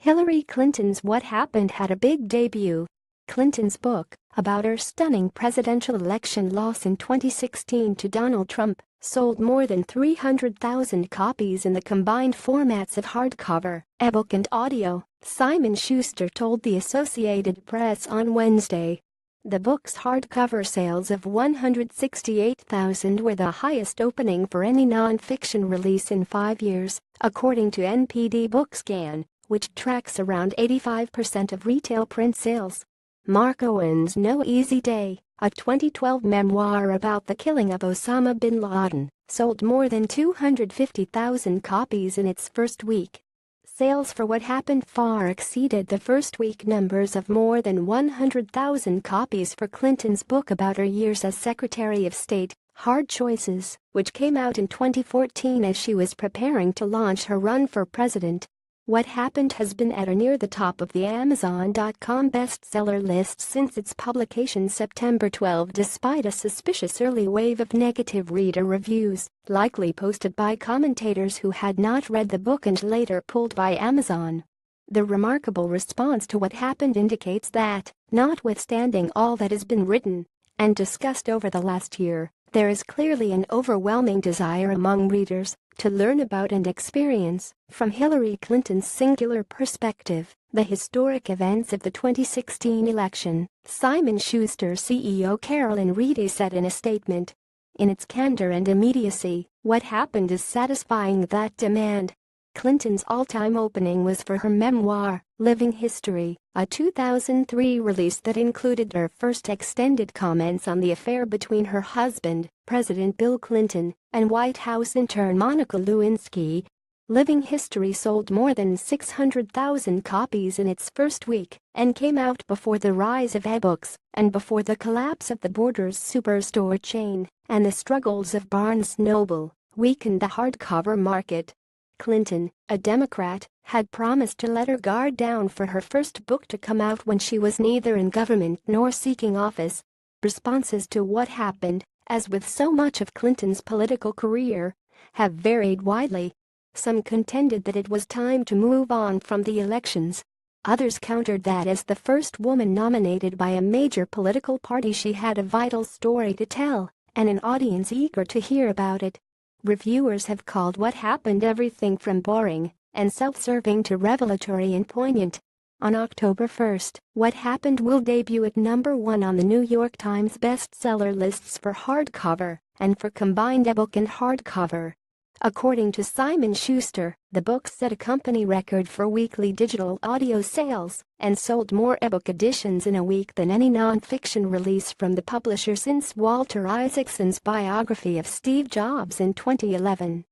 Hillary Clinton's What Happened had a big debut. Clinton's book, about her stunning presidential election loss in 2016 to Donald Trump, sold more than 300,000 copies in the combined formats of hardcover, ebook and audio, Simon Schuster told the Associated Press on Wednesday. The book's hardcover sales of 168,000 were the highest opening for any non-fiction release in 5 years, according to NPD BookScan, which tracks around 85% of retail print sales. Mark Owen's No Easy Day, a 2012 memoir about the killing of Osama bin Laden, sold more than 250,000 copies in its first week. Sales for What Happened far exceeded the first-week numbers of more than 100,000 copies for Clinton's book about her years as Secretary of State, Hard Choices, which came out in 2014 as she was preparing to launch her run for president. What Happened has been at or near the top of the Amazon.com bestseller list since its publication September 12 despite a suspicious early wave of negative reader reviews, likely posted by commentators who had not read the book and later pulled by Amazon. The remarkable response to What Happened indicates that, notwithstanding all that has been written and discussed over the last year, there is clearly an overwhelming desire among readers to learn about and experience, from Hillary Clinton's singular perspective, the historic events of the 2016 election, Simon Schuster CEO Carolyn Reedy said in a statement. In its candor and immediacy, What Happened is satisfying that demand. Clinton's all-time opening was for her memoir, Living History, a 2003 release that included her first extended comments on the affair between her husband, President Bill Clinton, and White House intern Monica Lewinsky. Living History sold more than 600,000 copies in its first week and came out before the rise of ebooks and before the collapse of the Borders superstore chain and the struggles of Barnes Noble weakened the hardcover market. Clinton, a Democrat, had promised to let her guard down for her first book to come out when she was neither in government nor seeking office. Responses to What Happened, as with so much of Clinton's political career, have varied widely. Some contended that it was time to move on from the elections. Others countered that as the first woman nominated by a major political party she had a vital story to tell and an audience eager to hear about it. Reviewers have called What Happened everything from boring and self-serving to revelatory and poignant. On October 1, What Happened will debut at number 1 on the New York Times bestseller lists for hardcover and for combined ebook and hardcover. According to Simon Schuster, the book set a company record for weekly digital audio sales and sold more ebook editions in a week than any non-fiction release from the publisher since Walter Isaacson's biography of Steve Jobs in 2011.